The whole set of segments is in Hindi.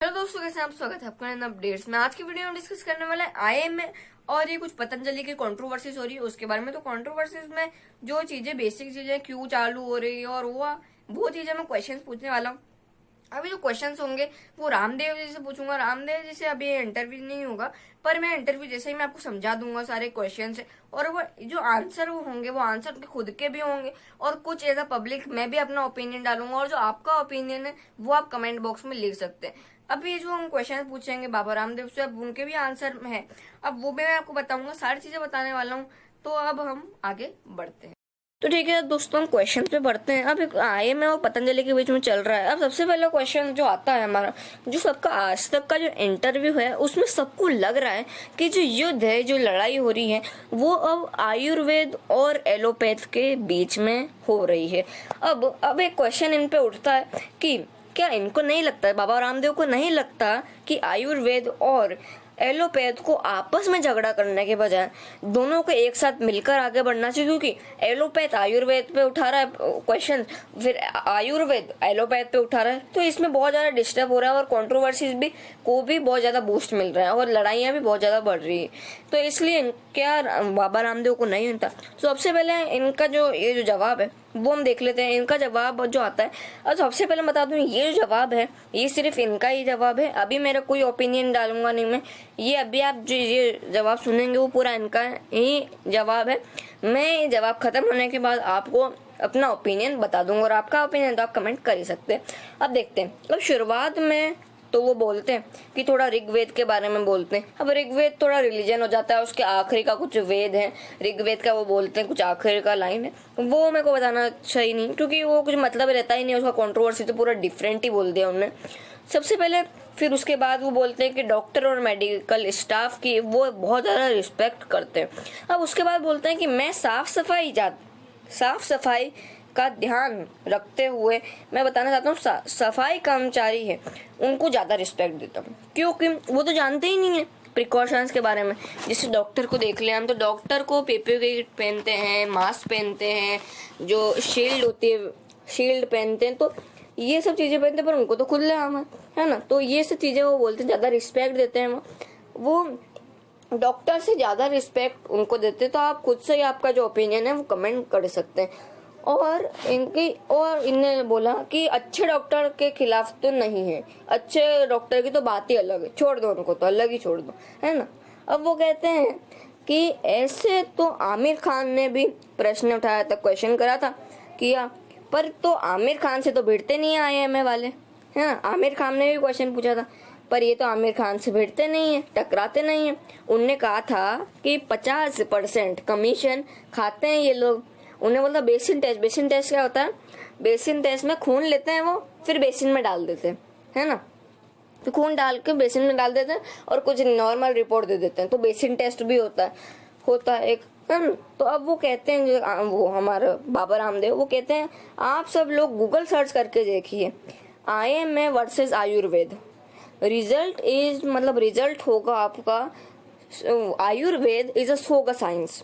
हेलो दोस्तों, कैसे आप? स्वागत है आपका नए अपडेट्स में। आज की वीडियो में डिस्कस करने वाला है आईएम में और ये कुछ पतंजलि की कंट्रोवर्सीज हो रही है उसके बारे में। तो कंट्रोवर्सीज में जो चीजें, बेसिक चीजें क्यों चालू हो रही है और वो चीजें मैं क्वेश्चंस पूछने वाला हूँ। अभी जो क्वेश्चंस होंगे वो रामदेव जी से पूछूंगा। रामदेव जी से अभी इंटरव्यू नहीं होगा, पर मैं इंटरव्यू जैसे ही मैं आपको समझा दूंगा सारे क्वेश्चन से, और वो जो आंसर वो होंगे वो आंसर उनके खुद के भी होंगे और कुछ एज अ पब्लिक मैं भी अपना ओपिनियन डालूंगा। और जो आपका ओपिनियन है वो आप कमेंट बॉक्स में लिख सकते हैं। अब ये जो हम क्वेश्चन पूछेंगे बाबा रामदेव से, अब उनके भी आंसर है, अब वो भी मैं आपको बताऊंगा, सारी चीजें बताने वाला हूँ। तो अब हम आगे बढ़ते हैं। तो ठीक है दोस्तों, हम क्वेश्चन पे बढ़ते हैं। अब एक आईएम और पतंजलि के बीच में चल रहा है। अब सबसे पहला क्वेश्चन जो आता है हमारा, जो सबका आज तक का जो इंटरव्यू है उसमें सबको लग रहा है कि जो युद्ध है, जो लड़ाई हो रही है, वो अब आयुर्वेद और एलोपैथ के बीच में हो रही है। अब एक क्वेश्चन इन पे उठता है कि क्या इनको नहीं लगता है, बाबा रामदेव को नहीं लगता कि आयुर्वेद और एलोपैथ को आपस में झगड़ा करने के बजाय दोनों को एक साथ मिलकर आगे बढ़ना चाहिए? क्योंकि एलोपैथ आयुर्वेद पे उठा रहा है क्वेश्चन, फिर आयुर्वेद एलोपैथ पे उठा रहा है, तो इसमें बहुत ज्यादा डिस्टर्ब हो रहा है और कंट्रोवर्सीज भी को भी बहुत ज्यादा बूस्ट मिल रहा है और लड़ाइयां भी बहुत ज्यादा बढ़ रही है। तो इसलिए क्या बाबा रामदेव को नहीं होता? तो सबसे पहले इनका जो ये जो जवाब है वो हम देख लेते हैं। इनका जवाब जो आता है, और सबसे पहले बता दूं, ये जो जवाब है ये सिर्फ इनका ही जवाब है। अभी मेरा कोई ओपिनियन डालूंगा नहीं मैं, ये अभी आप जो ये जवाब सुनेंगे वो पूरा इनका ही जवाब है। मैं ये जवाब खत्म होने के बाद आपको अपना ओपिनियन बता दूंगा, और आपका ओपिनियन तो आप कमेंट कर ही सकते हैं। अब देखते हैं। अब शुरुआत में तो वो बोलते हैं कि थोड़ा ऋग्वेद के बारे में बोलते हैं। अब ऋग्वेद थोड़ा रिलीजन हो जाता है, उसके आखिरी का कुछ वेद है ऋग्वेद का, वो बोलते हैं कुछ आखिरी का लाइन है, वो मेरे को बताना सही नहीं, क्योंकि वो कुछ मतलब रहता ही नहीं, उसका कंट्रोवर्सी तो पूरा डिफरेंट ही बोल दिया उन्होंने सबसे पहले। फिर उसके बाद वो बोलते हैं कि डॉक्टर और मेडिकल स्टाफ की वो बहुत ज़्यादा रिस्पेक्ट करते हैं। अब उसके बाद बोलते हैं कि मैं साफ सफाई का ध्यान रखते हुए मैं बताना चाहता हूँ सफाई कर्मचारी है उनको ज्यादा रिस्पेक्ट देता हूँ, क्योंकि वो तो जानते ही नहीं है प्रिकॉशंस के बारे में। जैसे डॉक्टर को देख ले हम, तो डॉक्टर को पीपीई किट पहनते हैं, मास्क पहनते हैं, जो शील्ड होती है शील्ड पहनते हैं, तो ये सब चीजें पहनते हैं, पर उनको तो खुलेआम है ना। तो ये सब चीजें वो बोलते हैं, ज्यादा रिस्पेक्ट देते हैं वो डॉक्टर से ज्यादा रिस्पेक्ट उनको देते। तो आप खुद से ही आपका जो ओपिनियन है वो कमेंट कर सकते हैं। और इनने बोला कि अच्छे डॉक्टर के खिलाफ तो नहीं है, अच्छे डॉक्टर की तो बात ही अलग है, छोड़ दो उनको, तो अलग ही छोड़ दो, है ना। अब वो कहते हैं कि ऐसे तो आमिर खान ने भी प्रश्न उठाया था, क्वेश्चन करा था किया, पर तो आमिर खान से तो भिड़ते नहीं है आईएमए वाले, है ना। आमिर खान ने भी क्वेश्चन पूछा था, पर ये तो आमिर खान से भिड़ते नहीं है, टकराते नहीं है। उनने कहा था कि 50% कमीशन खाते हैं ये लोग। उन्हें बोला बेसिन टेस्ट क्या होता है? बेसिन टेस्ट में खून लेते हैं वो, फिर बेसिन में डाल देते हैं, है ना। तो खून डाल के बेसिन में डाल देते हैं और कुछ नॉर्मल रिपोर्ट दे देते हैं, तो बेसिन टेस्ट भी होता है एक, है ना। तो अब वो कहते हैं, वो हमारे बाबा रामदेव वो कहते हैं आप सब लोग गूगल सर्च करके देखिए आईएमए वर्सेस आयुर्वेद, रिजल्ट होगा आपका आयुर्वेद इज अ सो का साइंस,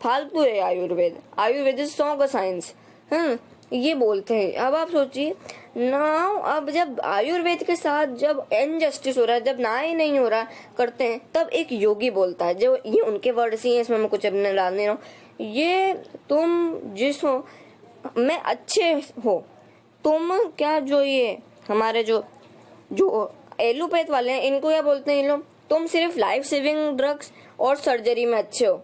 फालतू है आयुर्वेद इज सो का साइंस, है ये बोलते हैं। अब आप सोचिए नाउ, अब जब आयुर्वेद के साथ जब इनजस्टिस हो रहा है, जब ना ही नहीं हो रहा करते हैं, तब एक योगी बोलता है, जो ये उनके वर्ड्स ही हैं, इसमें मैं कुछ अपने डाल नहीं रहा हूँ, ये तुम जिस हो मैं अच्छे हो, तुम क्या जो ये हमारे जो एलोपैथ वाले हैं इनको क्या बोलते हैं ये लोग, तुम सिर्फ लाइफ सेविंग ड्रग्स और सर्जरी में अच्छे हो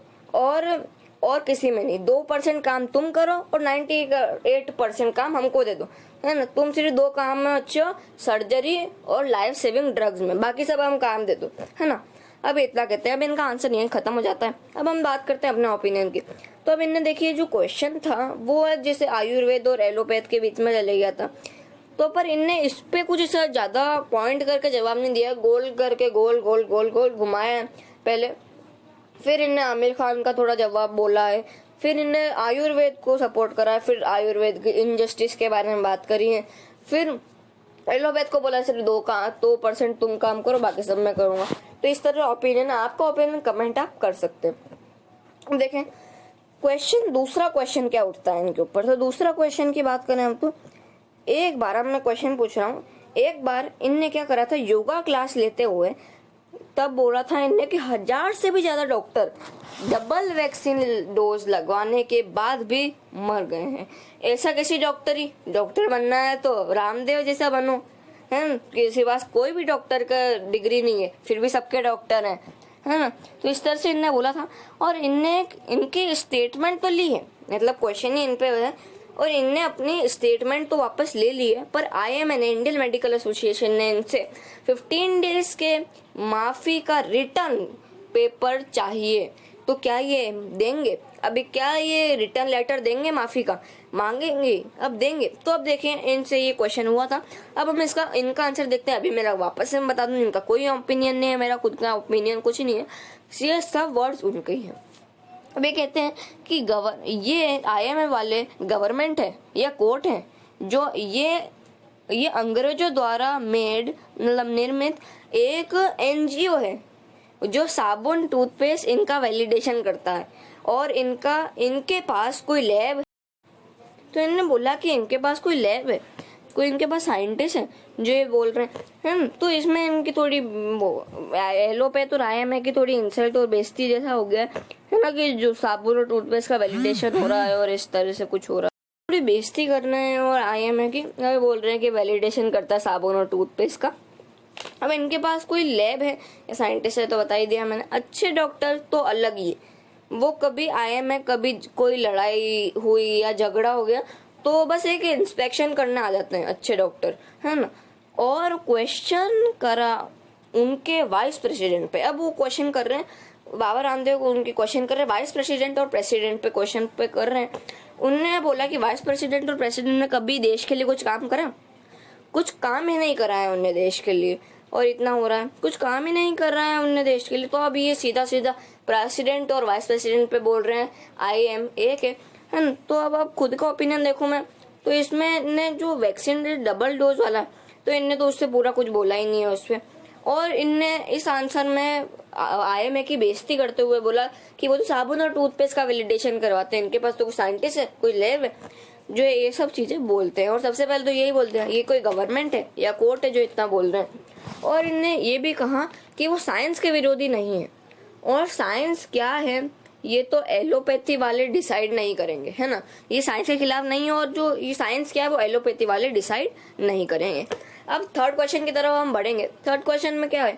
और किसी में नहीं। 2% काम तुम करो और 98% काम हमको दे दो, है ना। तुम सिर्फ 2 काम में अच्छे हो, सर्जरी और लाइफ सेविंग ड्रग्स में, बाकी सब हम काम दे दो, है ना। अब इतना कहते हैं। अब इनका आंसर यहीं खत्म हो जाता है। अब हम बात करते हैं अपने ओपिनियन की। तो अब इनने देखिए जो क्वेश्चन था वो जैसे आयुर्वेद और एलोपैथ के बीच में चले गया था, तो पर इनने इस पे कुछ ऐसा ज्यादा पॉइंट करके जवाब नहीं दिया, गोल करके गोल गोल गोल गोल घुमाया पहले, फिर इनने आमिर खान का थोड़ा जवाब बोला है, फिर इनने आयुर्वेद को सपोर्ट करा है, फिर आयुर्वेद की इनजस्टिस के बारे में बात करी है, फिर एलोपैथ को बोला सिर्फ 2% तुम काम करो, बाकी सब मैं करूंगा। तो इस तरह ओपिनियन, आपका ओपिनियन कमेंट आप कर सकते हैं। देखें दूसरा क्वेश्चन क्या उठता है इनके ऊपर। तो दूसरा क्वेश्चन की बात करें हम, तो एक बार अब मैं क्वेश्चन पूछ रहा हूँ एक बार इनने क्या करा था, योगा क्लास लेते हुए तब बोला था इनने कि 1000 से भी ज्यादा डॉक्टर डबल वैक्सीन डोज लगवाने के बाद भी मर गए हैं। ऐसा कैसी डॉक्टरी, डॉक्टर बनना है तो रामदेव जैसा बनो, है किसी पास कोई भी डॉक्टर का डिग्री नहीं है फिर भी सबके डॉक्टर हैं, है ना। तो इस तरह से इनने बोला था और इनने इनकी स्टेटमेंट तो ली है, मतलब क्वेश्चन ही इन पे है और इनने अपनी स्टेटमेंट तो वापस ले ली है, पर IMN इंडियन मेडिकल एसोसिएशन ने इनसे 15 डेज के माफी का रिटर्न पेपर चाहिए। तो क्या ये देंगे? अभी क्या ये रिटर्न लेटर देंगे, माफी का मांगेंगे, अब देंगे? तो अब देखिए इनसे ये क्वेश्चन हुआ था, अब हम इनका आंसर देखते हैं। अभी मेरा वापस से मैं बता दूं, इनका कोई ओपिनियन नहीं है, मेरा खुद का ओपिनियन कुछ नहीं है, ये सब वर्ड्स उनके ही हैं। अब ये कहते हैं कि ये IMA वाले गवर्नमेंट है या कोर्ट है जो ये अंग्रेजों द्वारा मेड मतलब निर्मित एक NGO है जो साबुन टूथपेस्ट इनका वैलिडेशन करता है और इनके पास कोई लैब। तो इन्होंने बोला कि इनके पास कोई लैब है, कोई इनके पास साइंटिस्ट है जो ये बोल रहे हैं। तो इसमें इनकी थोड़ी एलो पे तो IMA की थोड़ी इंसल्ट और बेइज्जती जैसा हो गया है ना, कि जो साबुन और टूथपेस्ट का वैलिडेशन हो रहा है और इस तरह से कुछ हो रहा है, थोड़ी बेइज्जती करना है। और IMA की बोल रहे हैं कि वैलिडेशन करता है साबुन और टूथपेस्ट का। अब इनके पास कोई लैब है या साइंटिस्ट है तो बता ही दिया मैंने। अच्छे डॉक्टर तो अलग ही, वो कभी IMA कभी कोई लड़ाई हुई या झगड़ा हो गया तो बस एक इंस्पेक्शन करने आ जाते हैं अच्छे डॉक्टर, है ना। और क्वेश्चन करा उनके वाइस प्रेसिडेंट पे, अब वो क्वेश्चन कर रहे हैं बाबा रामदेव को, उनकी क्वेश्चन कर रहे हैं वाइस प्रेसिडेंट और प्रेसिडेंट पे क्वेश्चन पे कर रहे हैं। उनने बोला कि वाइस प्रेसिडेंट और प्रेसिडेंट ने कभी देश के लिए कुछ काम करा? कुछ काम ही नहीं करा है उनने देश के लिए, और इतना हो रहा है कुछ काम ही नहीं कर रहा है उनने देश के लिए। तो अब ये सीधा सीधा प्रेसिडेंट और वाइस प्रेसिडेंट पे बोल रहे हैं IMA के, है ना। तो अब खुद का ओपिनियन देखूं मैं तो इसमें ने जो वैक्सीन डबल डोज वाला, तो इनने तो उससे पूरा कुछ बोला ही नहीं है उस पर। और इनने इस आंसर में IMA की बेइज्जती करते हुए बोला कि वो तो साबुन और टूथपेस्ट का वैलिडेशन करवाते हैं, इनके पास तो कोई साइंटिस्ट है, कोई लैब है जो ये सब चीजें बोलते हैं। और सबसे पहले तो यही बोलते हैं ये कोई गवर्नमेंट है या कोर्ट है जो इतना बोल रहे हैं। और इनने ये भी कहा कि वो साइंस के विरोधी नहीं है, और साइंस क्या है ये तो एलोपैथी वाले डिसाइड नहीं करेंगे, है ना। ये साइंस के खिलाफ नहीं है, और जो ये साइंस क्या है वो एलोपैथी वाले डिसाइड नहीं करेंगे। अब थर्ड क्वेश्चन की तरफ हम बढ़ेंगे। थर्ड क्वेश्चन में क्या है,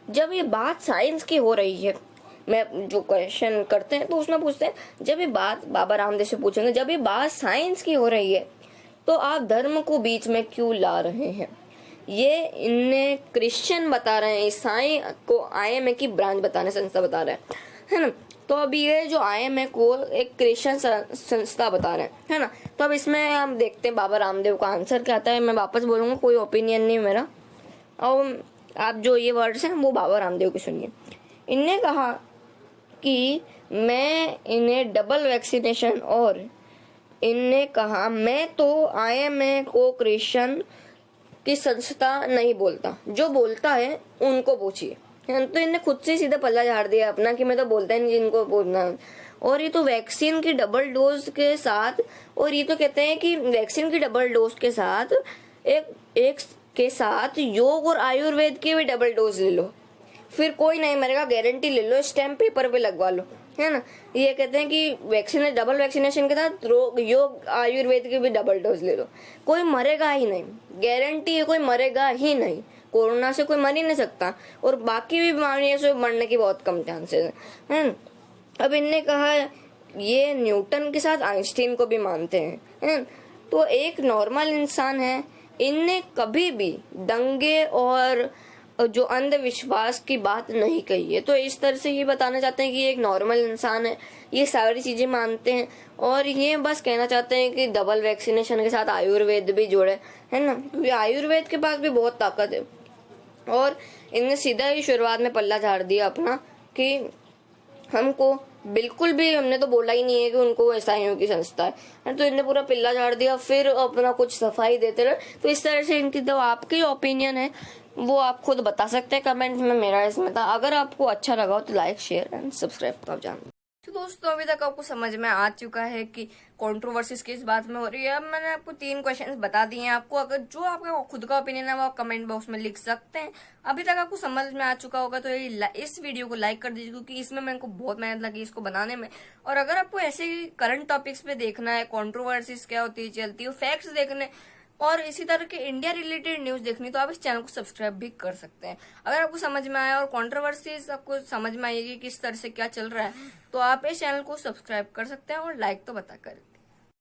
जब ये बात साइंस की हो रही है, मैं जो क्वेश्चन करते हैं तो उसमें पूछते हैं जब ये बात बाबा रामदेव से पूछेंगे, जब ये बात साइंस की हो रही है तो आप धर्म को बीच में क्यों ला रहे हैं? ये इनने क्रिश्चियन बता रहे हैं, ईसाई को IMA की ब्रांच बताने संस्था बता रहे हैं, है ना। तो अब ये जो IMA को एक क्रिश्चियन संस्था बता रहे हैं, है ना। तो अब इसमें हम देखते हैं बाबा रामदेव का आंसर क्या आता है। मैं वापस बोलूंगा, कोई ओपिनियन नहीं मेरा, और आप जो ये वर्ड्स हैं वो बाबा रामदेव की सुनिए। इनने कहा कि मैं इन्हें डबल वैक्सीनेशन, और इनने कहा मैं तो IMA को क्रिश्चियन की संस्था नहीं बोलता, जो बोलता है उनको पूछिए। तो इनने खुद से सीधा पल्ला झाड़ दिया अपना कि मैं तो बोलता ही नहीं जिनको बोलना। और ये तो वैक्सीन की डबल डोज के साथ, और ये तो कहते हैं कि वैक्सीन की डबल डोज के साथ एक के साथ योग और आयुर्वेद की भी डबल डोज ले लो, फिर कोई नहीं मरेगा, गारंटी ले लो, स्टैम्प पेपर पे लगवा लो, है ना। ये कहते हैं कि वैक्सीन डबल वैक्सीनेशन के साथ योग आयुर्वेद की भी डबल डोज ले लो, कोई मरेगा ही नहीं, गारंटी है कोई मरेगा ही नहीं। कोरोना से कोई मर ही नहीं सकता, और बाकी भी बीमारियों से मरने की बहुत कम चांसेस है। अब इनने कहा ये न्यूटन के साथ आइंस्टीन को भी मानते हैं। तो एक नॉर्मल इंसान है, इनने कभी भी दंगे और जो अंधविश्वास की बात नहीं कही है। तो इस तरह से ये बताना चाहते हैं कि एक नॉर्मल इंसान है, ये सारी चीजें मानते हैं, और ये बस कहना चाहते हैं कि डबल वैक्सीनेशन के साथ आयुर्वेद भी जोड़े, है ना, क्योंकि आयुर्वेद के पास भी बहुत ताकत है। और इनने सीधा ही शुरुआत में पल्ला झाड़ दिया अपना कि हमको बिल्कुल भी, हमने तो बोला ही नहीं है कि उनको ईसाइयों की संस्था है, तो इनने पूरा पिल्ला झाड़ दिया, फिर अपना कुछ सफाई देते रहे। तो इस तरह से इनकी तो आपकी ओपिनियन है वो आप खुद बता सकते हैं कमेंट में, मेरा इसमें था। अगर आपको अच्छा लगा हो तो लाइक शेयर एंड सब्सक्राइब तो आप जान। तो दोस्तों अभी तक आपको समझ में आ चुका है कि कंट्रोवर्सीज किस बात में हो रही है। अब मैंने आपको 3 क्वेश्चंस बता दिए हैं। आपको अगर जो आपका खुद का ओपिनियन है वो आप कमेंट बॉक्स में लिख सकते हैं। अभी तक आपको समझ में आ चुका होगा तो इस वीडियो को लाइक कर दीजिए, क्योंकि इसमें मेरे को बहुत मेहनत लगी इसको बनाने में। और अगर आपको ऐसे करंट टॉपिक्स पे देखना है, कंट्रोवर्सीज क्या होती है चलती है, फैक्ट्स देखने और इसी तरह के इंडिया रिलेटेड न्यूज देखनी, तो आप इस चैनल को सब्सक्राइब भी कर सकते हैं। अगर आपको समझ में आया और कंट्रोवर्सीज आपको समझ में आएगी किस तरह से क्या चल रहा है, तो आप इस चैनल को सब्सक्राइब कर सकते हैं और लाइक तो बता कर